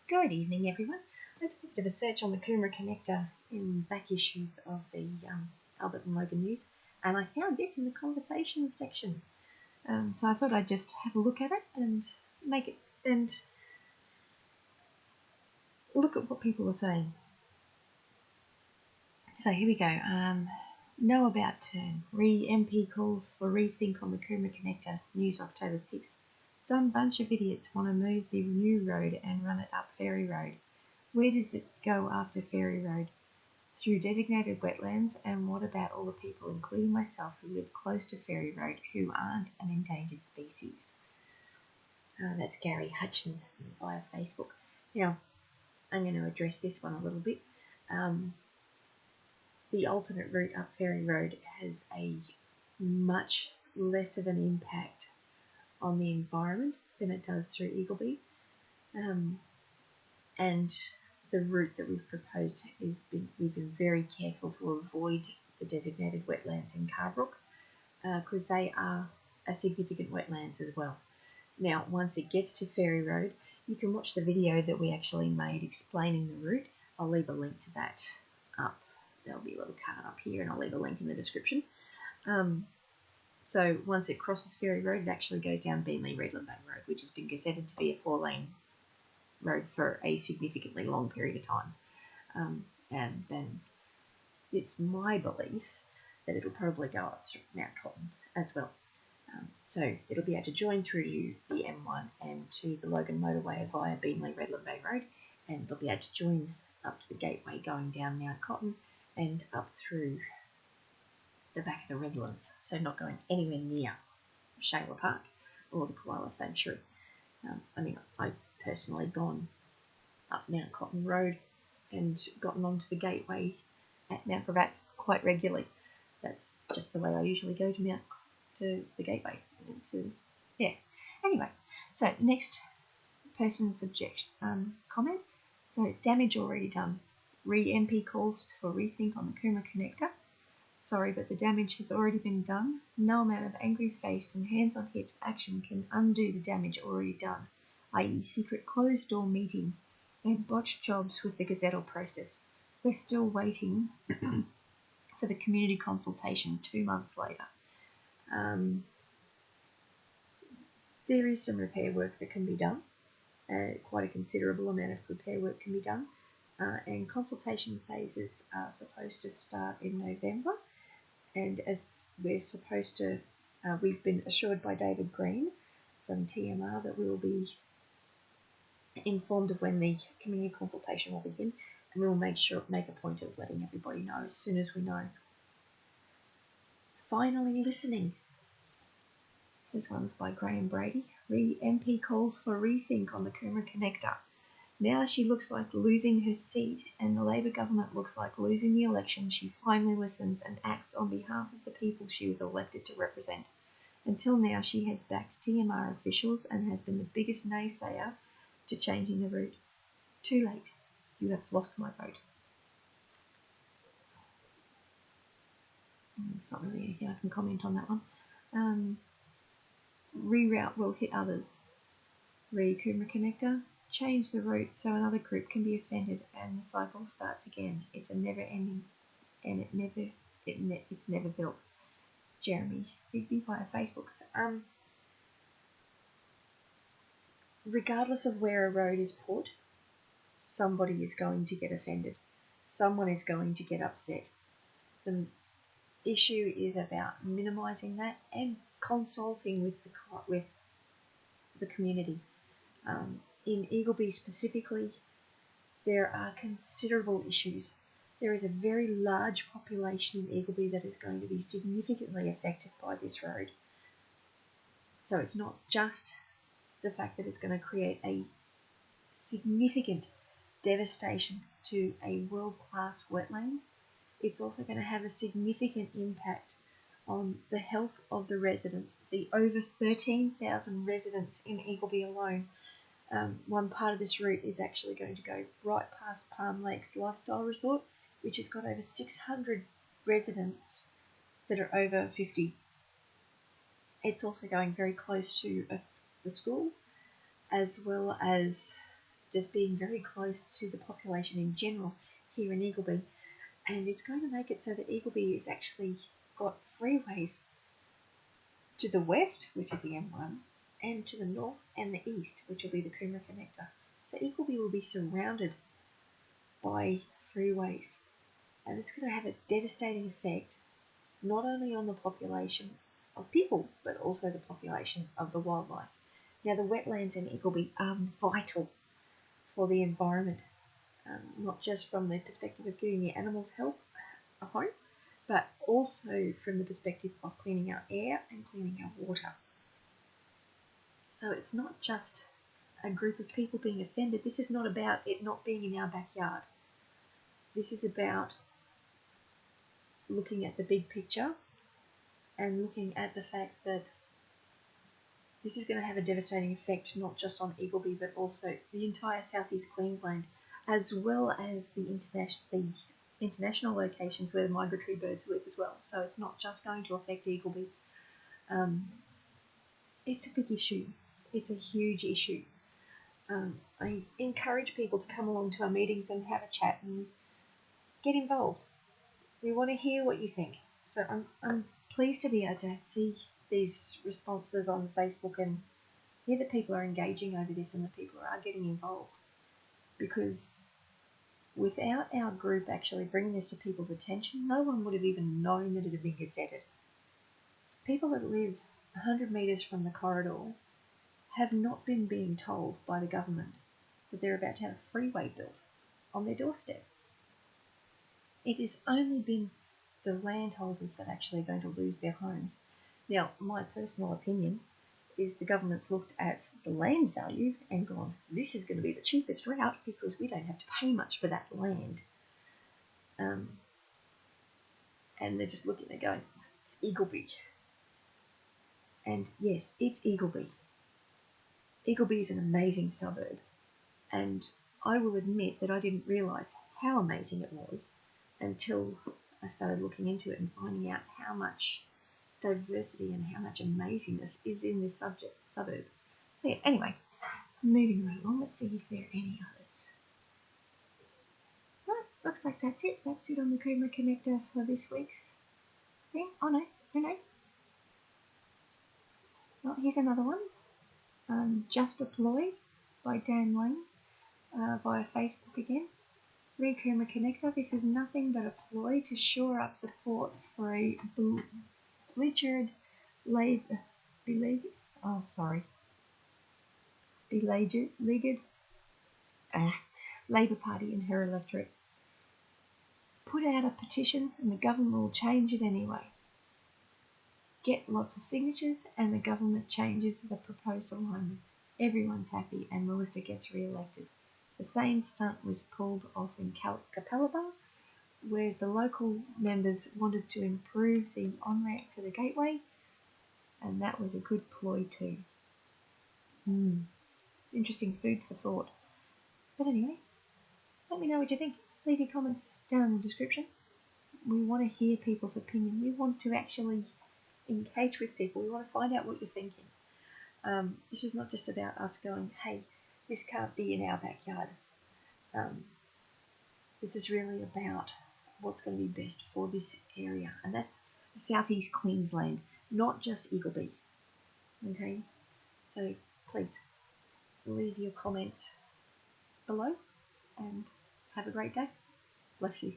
Good evening, everyone. I did a bit of a search on the Coomera Connector in back issues of the Albert and Logan News, and I found this in the conversations section. So I thought I'd just have a look at it and look at what people are saying. So here we go. Know about turn. MP calls for rethink on the Coomera Connector. News October 6th. Some bunch of idiots want to move the new road and run it up Ferry Road. Where does it go after Ferry Road? Through designated wetlands, and what about all the people, including myself, who live close to Ferry Road, who aren't an endangered species? That's Gary Hutchins via Facebook. Now, I'm going to address this one a little bit. The alternate route up Ferry Road has a much less of an impact on the environment than it does through Eagleby. And the route that we've proposed we've been very careful to avoid the designated wetlands in Carbrook because they are a significant wetlands as well. Now, once it gets to Ferry Road, you can watch the video that we actually made explaining the route. I'll leave a link to that up. There'll be a little card up here, and I'll leave a link in the description. So once it crosses Ferry Road, it actually goes down Beenleigh-Redland Bay Road, which has been gazetted to be a 4-lane road for a significantly long period of time. And then it's my belief that it'll probably go up through Mount Cotton as well. So it'll be able to join through to the M1 and to the Logan motorway via Beenleigh-Redland Bay Road, and they'll be able to join up to the gateway going down Mount Cotton and up through the back of the Redlands, so not going anywhere near Shayla Park or the Koala Sanctuary. I've personally gone up Mount Cotton Road and gotten onto the gateway at Mount Gravatt quite regularly. That's just the way I usually go to the gateway. Anyway, so next person's comment. So damage already done. MP calls for rethink on the Coomera Connector. Sorry, but the damage has already been done. No amount of angry-faced and hands-on-hips action can undo the damage already done, i.e. secret closed-door meeting and botched jobs with the gazettal process. We're still waiting for the community consultation 2 months later. There is some repair work that can be done. Quite a considerable amount of repair work can be done. And consultation phases are supposed to start in November, and as we're supposed to, we've been assured by David Green from TMR that we will be informed of when the community consultation will begin, and we will make a point of letting everybody know as soon as we know. Finally listening. This one's by Graham Brady. MP calls for rethink on the Coomera Connector. Now she looks like losing her seat and the Labor government looks like losing the election, she finally listens and acts on behalf of the people she was elected to represent. Until now she has backed TMR officials and has been the biggest naysayer to changing the route. Too late. You have lost my vote. It's not really anything I can comment on that one. Reroute will hit others. Coomera Connector. Change the route so another group can be offended and the cycle starts again. It's a never ending and it's never built. Jeremy Rigby via Facebook. Regardless of where a road is put, somebody is going to get offended. Someone is going to get upset. The issue is about minimising that and consulting with the community. In Eagleby specifically, there are considerable issues. There is a very large population in Eagleby that is going to be significantly affected by this road. So it's not just the fact that it's going to create a significant devastation to a world-class wetlands. It's also going to have a significant impact on the health of the residents, the over 13,000 residents in Eagleby alone. One part of this route is actually going to go right past Palm Lakes Lifestyle Resort, which has got over 600 residents that are over 50. It's also going very close to the school, as well as just being very close to the population in general here in Eagleby. And it's going to make it so that Eagleby has actually got freeways to the west, which is the M1, and to the north and the east, which will be the Coomera Connector. So Eagleby will be surrounded by freeways, and it's going to have a devastating effect not only on the population of people, but also the population of the wildlife. Now, the wetlands in Eagleby are vital for the environment, not just from the perspective of giving the animals a home, but also from the perspective of cleaning our air and cleaning our water. So it's not just a group of people being offended. This is not about it not being in our backyard. This is about looking at the big picture and looking at the fact that this is going to have a devastating effect not just on Eagleby but also the entire southeast Queensland, as well as the international locations where the migratory birds live as well. So it's not just going to affect Eagleby. It's a big issue. It's a huge issue. I encourage people to come along to our meetings and have a chat and get involved. We want to hear what you think. So I'm pleased to be able to see these responses on Facebook and hear that people are engaging over this and that people are getting involved. Because without our group actually bringing this to people's attention, no one would have even known that it had been gazetted. People that live 100 metres from the corridor have not been being told by the government that they're about to have a freeway built on their doorstep. It has only been the landholders that actually are going to lose their homes. Now, my personal opinion is the government's looked at the land value and gone, this is going to be the cheapest route because we don't have to pay much for that land. And they're just looking and going, it's Eagleby. And yes, it's Eagleby. Eagleby is an amazing suburb, and I will admit that I didn't realise how amazing it was until I started looking into it and finding out how much diversity and how much amazingness is in this suburb. So yeah, anyway, moving right along, let's see if there are any others. Well, looks like that's it. That's it on the Coomera Connector for this week's thing. Oh no. Well, here's another one. Just a Ploy by Dan Lang via Facebook again. Re Coomera Connector. This is nothing but a ploy to shore up support for a beleaguered Labour Party in her electorate. Put out a petition and the government will change it anyway. Get lots of signatures and the government changes the proposed alignment. Everyone's happy and Melissa gets re-elected. The same stunt was pulled off in Capalaba, where the local members wanted to improve the on-ramp for the gateway, and that was a good ploy too. Interesting food for thought. But anyway, let me know what you think. Leave your comments down in the description. We want to hear people's opinion. We want to actually engage with people. We want to find out what you're thinking. This is not just about us going, hey, this can't be in our backyard. This is really about what's going to be best for this area, and that's southeast Queensland, not just Eagleby. Okay, so please leave your comments below and have a great day. Bless you.